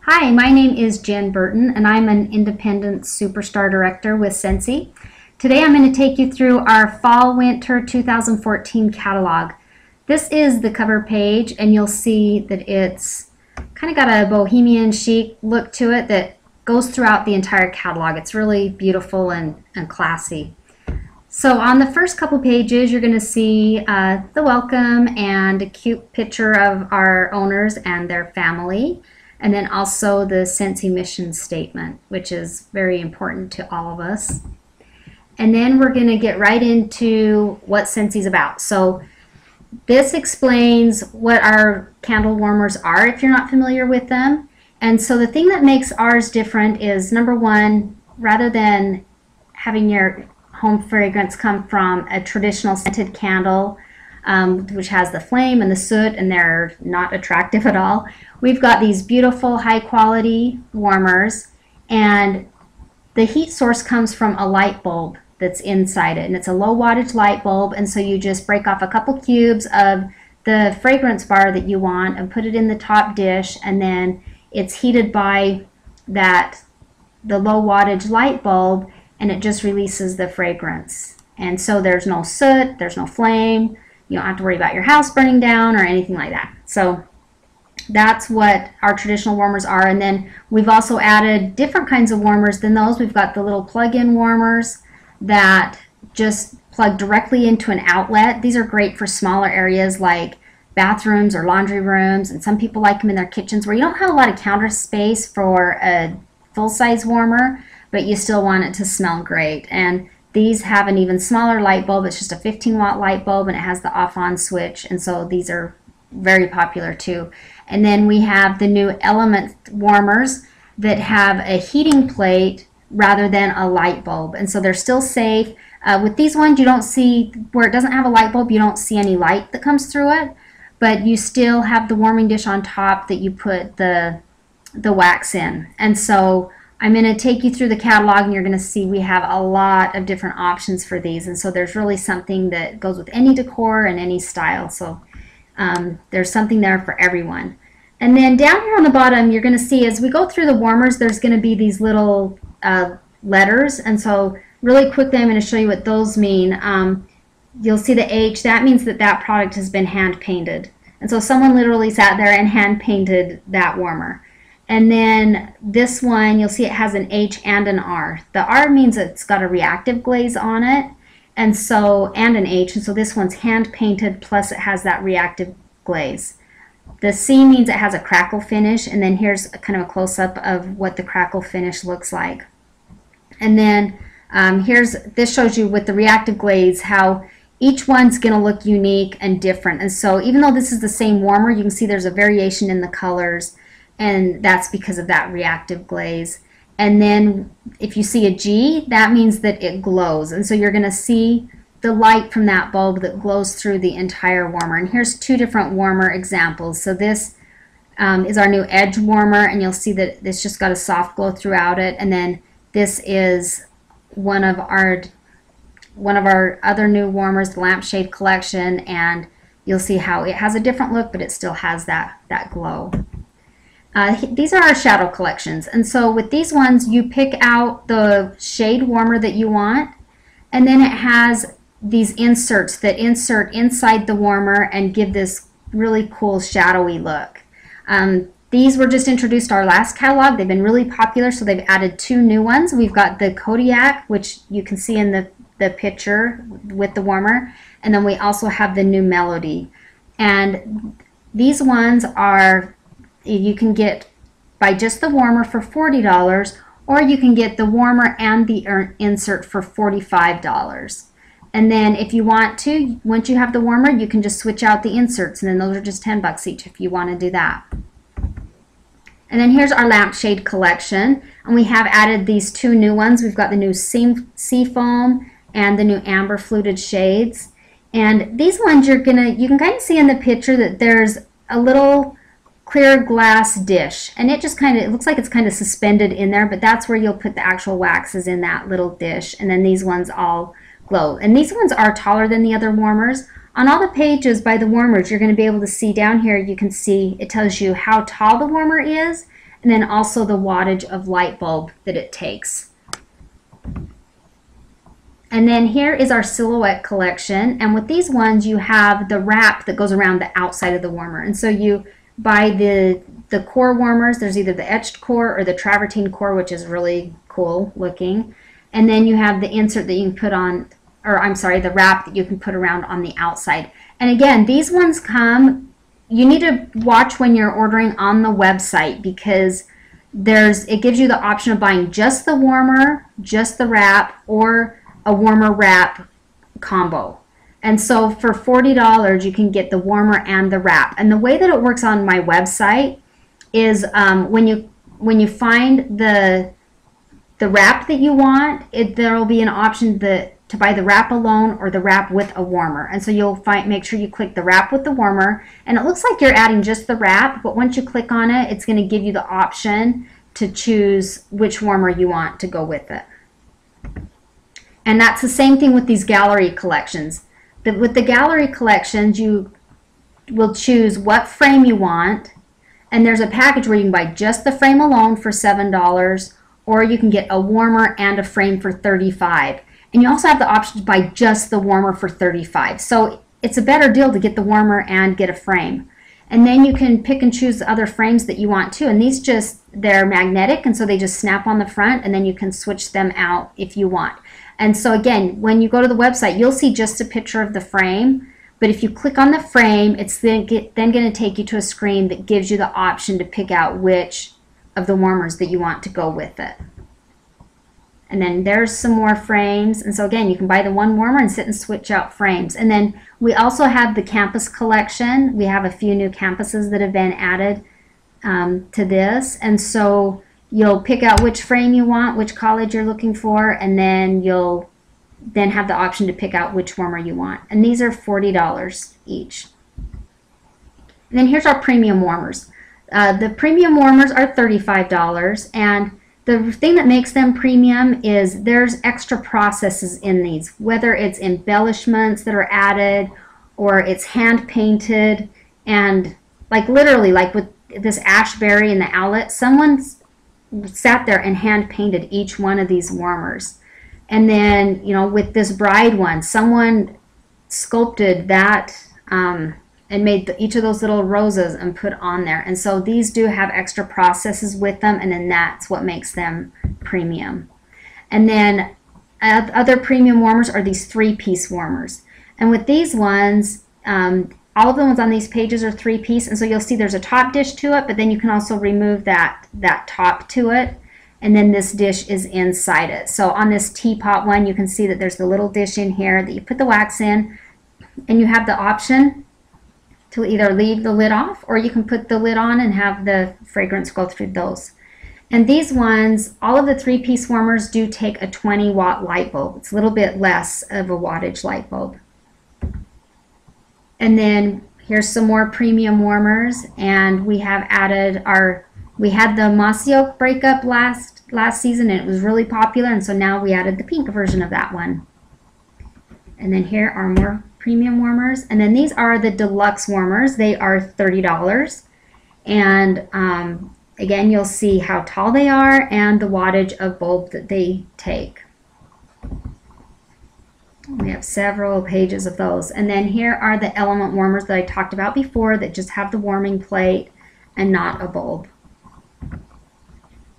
Hi, my name is Jen Burton, and I'm an independent superstar director with Scentsy. Today I'm going to take you through our Fall/Winter 2014 catalog. This is the cover page, and you'll see that it's kind of got a bohemian chic look to it that goes throughout the entire catalog. It's really beautiful and classy. So on the first couple pages, you're going to see the welcome and a cute picture of our owners and their family. And then also the Scentsy mission statement, which is very important to all of us. And then we're going to get right into what Scentsy's about. So this explains what our candle warmers are if you're not familiar with them. And so the thing that makes ours different is, number one, rather than having your home fragrance come from a traditional scented candle, which has the flame and the soot, and they're not attractive at all. We've got these beautiful high quality warmers, and the heat source comes from a light bulb that's inside it, and it's a low wattage light bulb. And so you just break off a couple cubes of the fragrance bar that you want and put it in the top dish, and then it's heated by the low wattage light bulb, and it just releases the fragrance. And so there's no soot, there's no flame. You don't have to worry about your house burning down or anything like that. So that's what our traditional warmers are. And then we've also added different kinds of warmers than those. We've got the little plug-in warmers that just plug directly into an outlet. These are great for smaller areas like bathrooms or laundry rooms, and some people like them in their kitchens where you don't have a lot of counter space for a full-size warmer, but you still want it to smell great. And these have an even smaller light bulb. It's just a 15-watt light bulb, and it has the off-on switch, and so these are very popular too. And then we have the new element warmers that have a heating plate rather than a light bulb, and so they're still safe. With these ones, you don't see, where it doesn't have a light bulb, you don't see any light that comes through it, but you still have the warming dish on top that you put the wax in. And so I'm going to take you through the catalog, and you're going to see we have a lot of different options for these. And so there's really something that goes with any decor and any style. So there's something there for everyone. And then down here on the bottom, you're going to see as we go through the warmers, there's going to be these little letters. And so really quickly, I'm going to show you what those mean. You'll see the H. That means that that product has been hand painted. And so someone literally sat there and hand painted that warmer. And then this one, you'll see it has an H and an R. The R means it's got a reactive glaze on it, and an H, and so this one's hand painted, plus it has that reactive glaze. The C means it has a crackle finish, and then here's kind of a close-up of what the crackle finish looks like. And then this shows you with the reactive glaze how each one's going to look unique and different. And so even though this is the same warmer, you can see there's a variation in the colors, and that's because of that reactive glaze. And then if you see a G, that means that it glows, and so you're going to see the light from that bulb that glows through the entire warmer. And here's two different warmer examples. So this is our new edge warmer, and you'll see that it's just got a soft glow throughout it. And then this is one of our other new warmers, the lampshade collection, and you'll see how it has a different look, but it still has that glow. These are our shadow collections, and so with these ones you pick out the shade warmer that you want, and then it has these inserts that insert inside the warmer and give this really cool shadowy look. These were just introduced our last catalog. They've been really popular, so they've added two new ones. We've got the Kodiak, which you can see in the picture with the warmer, and then we also have the new Melody. And these ones are, you can get by just the warmer for $40, or you can get the warmer and the insert for $45. And then if you want to, once you have the warmer, you can just switch out the inserts, and then those are just 10 bucks each if you want to do that. And then here's our lampshade collection, and we have added these two new ones. We've got the new Seafoam and the new Amber Fluted shades. And these ones you can kind of see in the picture that there's a little clear glass dish, and it looks like it's kind of suspended in there, but that's where you'll put the actual waxes, in that little dish. And then these ones all glow, and these ones are taller than the other warmers. On all the pages by the warmers, you're going to be able to see down here, you can see it tells you how tall the warmer is, and then also the wattage of light bulb that it takes. And then here is our silhouette collection, and with these ones you have the wrap that goes around the outside of the warmer. And so you buy the core warmers. There's either the etched core or the travertine core, which is really cool looking. And then you have the insert that you can put on, or I'm sorry, the wrap that you can put around on the outside. And again, these ones come, you need to watch when you're ordering on the website, because it gives you the option of buying just the warmer, just the wrap, or a warmer wrap combo. And so for $40 you can get the warmer and the wrap. And the way that it works on my website is when you find the wrap that you want, there will be an option to buy the wrap alone or the wrap with a warmer. And so you'll make sure you click the wrap with the warmer, and it looks like you're adding just the wrap, but once you click on it, it's going to give you the option to choose which warmer you want to go with it. And that's the same thing with these gallery collections. With the gallery collections, you will choose what frame you want, and there's a package where you can buy just the frame alone for $7, or you can get a warmer and a frame for $35. And you also have the option to buy just the warmer for $35. So it's a better deal to get the warmer and get a frame. And then you can pick and choose the other frames that you want too. And these they're magnetic, and so they just snap on the front, and then you can switch them out if you want. And so again, when you go to the website, you'll see just a picture of the frame, but if you click on the frame, it's then going to take you to a screen that gives you the option to pick out which of the warmers that you want to go with it. And then there's some more frames, and so again, you can buy the one warmer and sit and switch out frames. And then we also have the campus collection. We have a few new campuses that have been added to this, and so you'll pick out which frame you want, which college you're looking for, and then you'll have the option to pick out which warmer you want. And these are $40 each. And then here's our premium warmers. The premium warmers are $35, and the thing that makes them premium is there's extra processes in these, whether it's embellishments that are added or it's hand painted. And like literally, like with this ashberry and the owlet, someone's sat there and hand painted each one of these warmers. And then, you know, with this bride one, someone sculpted that and made each of those little roses and put on there. And so these do have extra processes with them, and then that's what makes them premium. And then other premium warmers are these 3-piece warmers. And with these ones, all of the ones on these pages are 3-piece, and so you'll see there's a top dish to it, but then you can also remove that top to it, and then this dish is inside it. So on this teapot one, you can see that there's the little dish in here that you put the wax in, and you have the option to either leave the lid off, or you can put the lid on and have the fragrance go through those. And these ones, all of the 3-piece warmers do take a 20-watt light bulb. It's a little bit less of a wattage light bulb. And then here's some more premium warmers, and we have added we had the mossy oak breakup last season, and it was really popular, and so now we added the pink version of that one. And then here are more premium warmers, and then these are the deluxe warmers. They are $30, and again, you'll see how tall they are and the wattage of bulb that they take. We have several pages of those. And then here are the element warmers that I talked about before that just have the warming plate and not a bulb.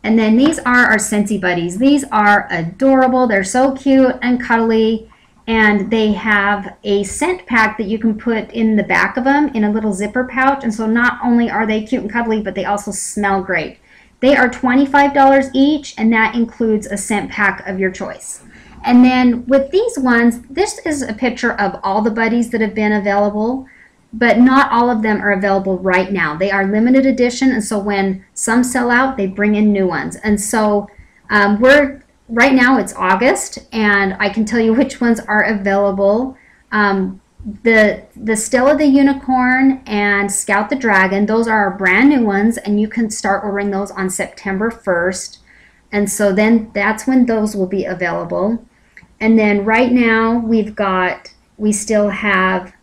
And then these are our Scentsy Buddies. These are adorable. They're so cute and cuddly, and they have a scent pack that you can put in the back of them in a little zipper pouch. And so not only are they cute and cuddly, but they also smell great. They are $25 each, and that includes a scent pack of your choice. And then with these ones, this is a picture of all the buddies that have been available, but not all of them are available right now. They are limited edition, and so when some sell out, they bring in new ones. And so right now it's August, and I can tell you which ones are available. The Stella the Unicorn and Scout the Dragon, those are our brand new ones, and you can start ordering those on September 1st. And so then that's when those will be available. And then right now we still have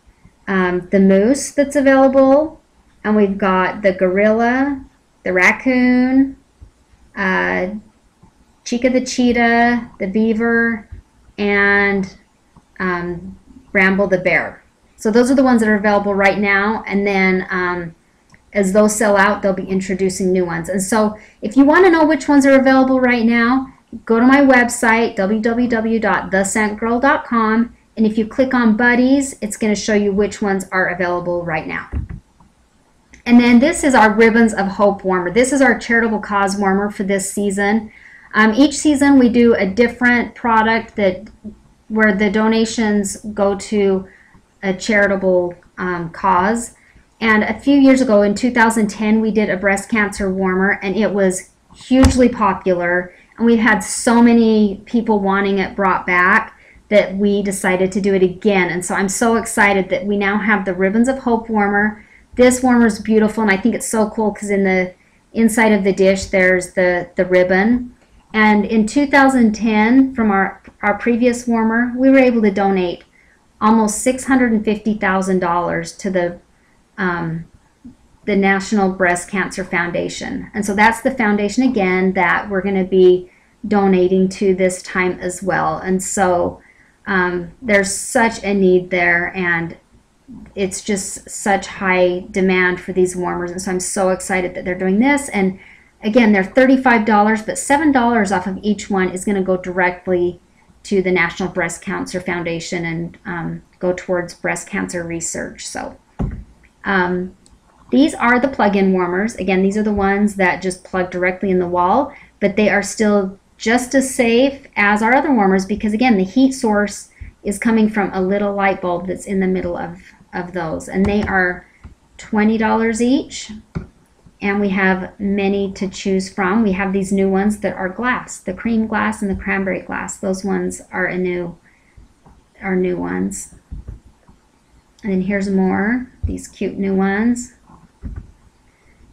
the Moose that's available, and we've got the Gorilla, the raccoon, Chica the cheetah, the beaver, and Bramble the bear. So those are the ones that are available right now, and then as those sell out, they'll be introducing new ones. And so if you want to know which ones are available right now, go to my website, www.thescentgirl.com, and if you click on Buddies, it's going to show you which ones are available right now. And then this is our Ribbons of Hope warmer. This is our charitable cause warmer for this season. Each season we do a different product where the donations go to a charitable cause. And a few years ago, in 2010, we did a breast cancer warmer, and it was hugely popular. And we've had so many people wanting it brought back that we decided to do it again. And so I'm so excited that we now have the Ribbons of Hope warmer. This warmer is beautiful, and I think it's so cool because in the inside of the dish there's the ribbon. And in 2010, from our previous warmer, we were able to donate almost $650,000 to the National Breast Cancer Foundation. And so that's the foundation again that we're going to be donating to this time as well. And so there's such a need there, and it's just such high demand for these warmers. And so I'm so excited that they're doing this. And again, they're $35, but $7 off of each one is going to go directly to the National Breast Cancer Foundation and go towards breast cancer research. So these are the plug-in warmers. Again, these are the ones that just plug directly in the wall, but they are still just as safe as our other warmers because, again, the heat source is coming from a little light bulb that's in the middle of those. And they are $20 each. And we have many to choose from. We have these new ones that are glass, the cream glass and the cranberry glass. Those ones are new ones. And then here's more, these cute new ones.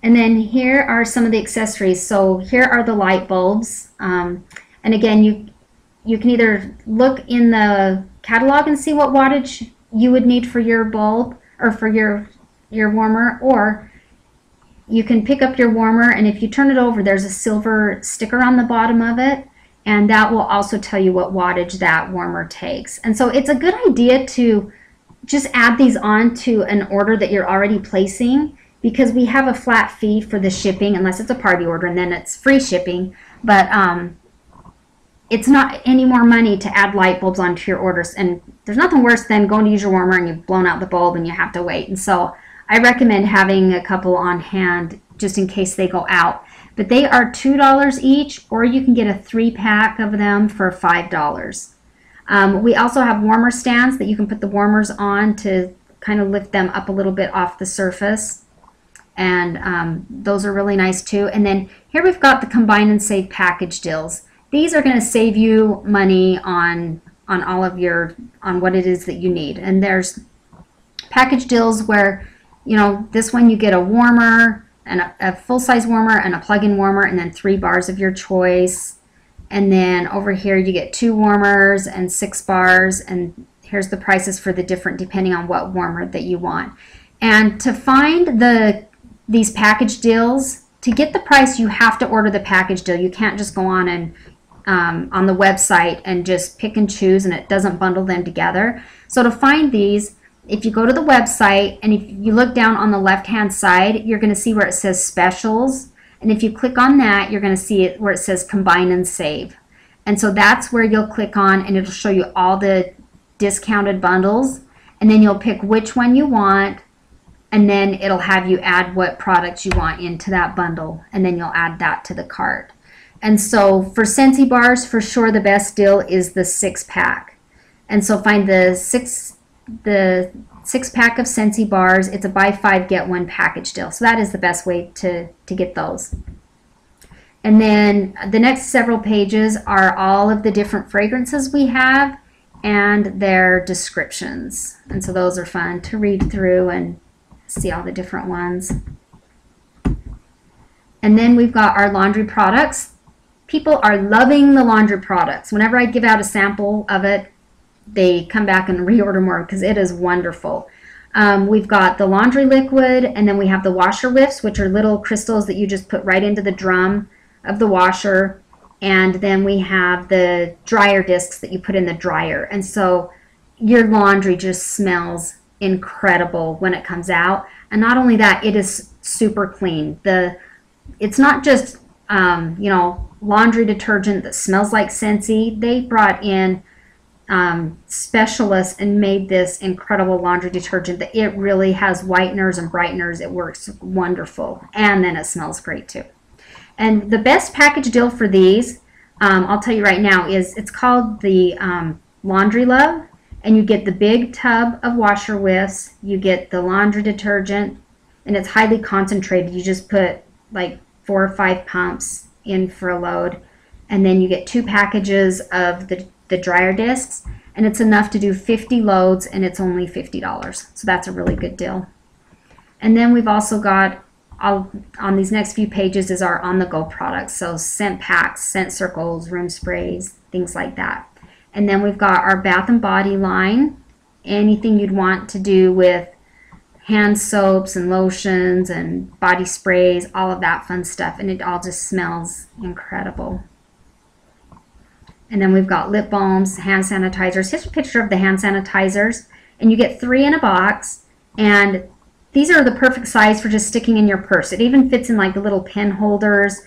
And then here are some of the accessories. So here are the light bulbs. And again, you can either look in the catalog and see what wattage you would need for your bulb or for your warmer, or you can pick up your warmer, and if you turn it over, there's a silver sticker on the bottom of it, and that will also tell you what wattage that warmer takes. And so it's a good idea to just add these on to an order that you're already placing, because we have a flat fee for the shipping, unless it's a party order, and then it's free shipping. But it's not any more money to add light bulbs onto your orders. And there's nothing worse than going to use your warmer and you've blown out the bulb and you have to wait. And so I recommend having a couple on hand just in case they go out. But they are $2 each, or you can get a 3-pack of them for $5. We also have warmer stands that you can put the warmers on to kind of lift them up a little bit off the surface. And those are really nice too. And then here we've got the Combine and Save package deals. These are going to save you money on all of on what it is that you need. And there's package deals where, you know, this one you get a warmer and a full-size warmer and a plug-in warmer, and then 3 bars of your choice. And then over here you get 2 warmers and 6 bars, and here's the prices for the different depending on what warmer that you want. And to find these package deals, to get the price you have to order the package deal. You can't just go on and on the website and just pick and choose, and it doesn't bundle them together. So to find these, if you go to the website and if you look down on the left hand side, you're going to see where it says specials, and if you click on that, you're going to see it where it says Combine and Save. And so that's where you'll click on, and it'll show you all the discounted bundles, and then you'll pick which one you want, and then it'll have you add what products you want into that bundle, and then you'll add that to the cart. And so for Scentsy bars, for sure the best deal is the 6-pack. And so find the 6-pack of Scentsy bars. It's a buy 5 get 1 package deal. So that is the best way to get those. And then the next several pages are all of the different fragrances we have and their descriptions. And so those are fun to read through and see all the different ones. And then we've got our laundry products. People are loving the laundry products. Whenever I give out a sample of it, they come back and reorder more because it is wonderful. We've got the laundry liquid, and then we have the washer whiffs, which are little crystals that you just put right into the drum of the washer. And then we have the dryer discs that you put in the dryer. And so your laundry just smells incredible when it comes out. And not only that, it is super clean. It's not just laundry detergent that smells like Scentsy. They brought in specialists and made this incredible laundry detergent that it really has whiteners and brighteners. It works wonderful, and then it smells great too. And the best package deal for these, I'll tell you right now, is it's called the Laundry Love, and you get the big tub of washer whiffs, you get the laundry detergent, and it's highly concentrated. You just put like 4 or 5 pumps in for a load, and then you get 2 packages of the dryer discs, and it's enough to do 50 loads, and it's only $50. So that's a really good deal. And then we've also got, on these next few pages is our on-the-go products, so scent packs, scent circles, room sprays, things like that. And then we've got our Bath and Body line, anything you'd want to do with hand soaps and lotions and body sprays, all of that fun stuff, and it all just smells incredible. And then we've got lip balms, hand sanitizers. Here's a picture of the hand sanitizers, and you get 3 in a box, and these are the perfect size for just sticking in your purse. It even fits in like the little pen holders,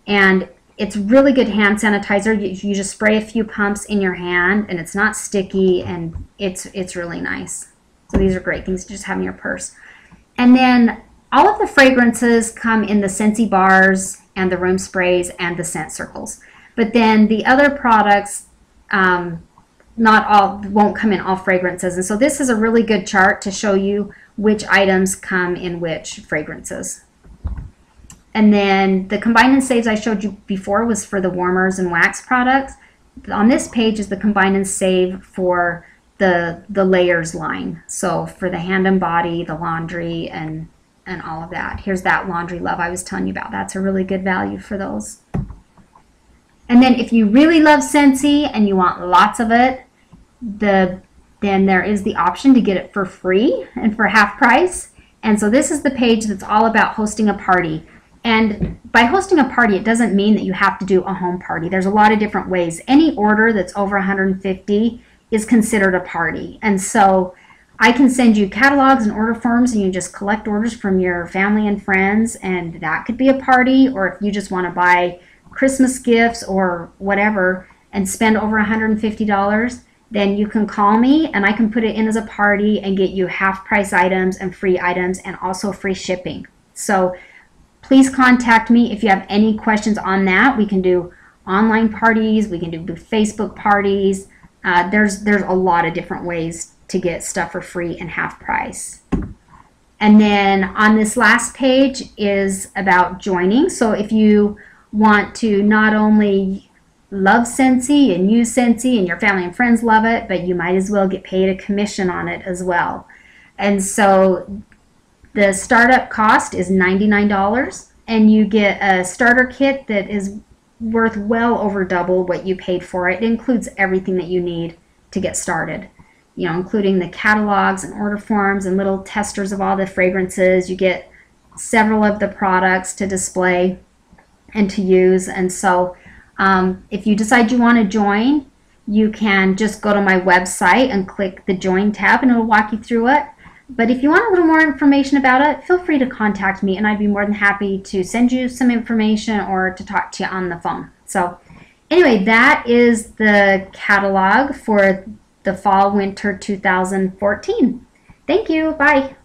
and it's really good hand sanitizer. You just spray a few pumps in your hand, and it's not sticky, and it's really nice. So these are great things to just have in your purse. And then all of the fragrances come in the Scentsy bars and the room sprays and the scent circles. But then the other products, not all, won't come in all fragrances. And so this is a really good chart to show you which items come in which fragrances. And then the Combine and Saves I showed you before was for the warmers and wax products. On this page is the Combine and Save for the layers line. So for the hand and body, the laundry, and all of that. Here's that Laundry Love I was telling you about. That's a really good value for those. And then if you really love Scentsy and you want lots of it, then there is the option to get it for free and for half price. And so this is the page that's all about hosting a party. And by hosting a party, it doesn't mean that you have to do a home party. There's a lot of different ways. Any order that's over 150 is considered a party. And so I can send you catalogs and order forms, and you just collect orders from your family and friends, and that could be a party. Or if you just want to buy Christmas gifts or whatever and spend over $150, then you can call me and I can put it in as a party and get you half price items and free items and also free shipping. So please contact me if you have any questions on that. We can do online parties, we can do Facebook parties. There's a lot of different ways to get stuff for free and half price. And then on this last page is about joining. So if you want to not only love Scentsy and use Scentsy and your family and friends love it, but you might as well get paid a commission on it as well. And so the startup cost is $99, and you get a starter kit that is worth well over double what you paid for it. It includes everything that you need to get started, you know, including the catalogs and order forms and little testers of all the fragrances. You get several of the products to display and to use. And so if you decide you want to join, you can just go to my website and click the Join tab, and it'll walk you through it. But if you want a little more information about it, feel free to contact me, and I'd be more than happy to send you some information or to talk to you on the phone. So anyway, that is the catalog for the fall winter 2014. Thank you. Bye.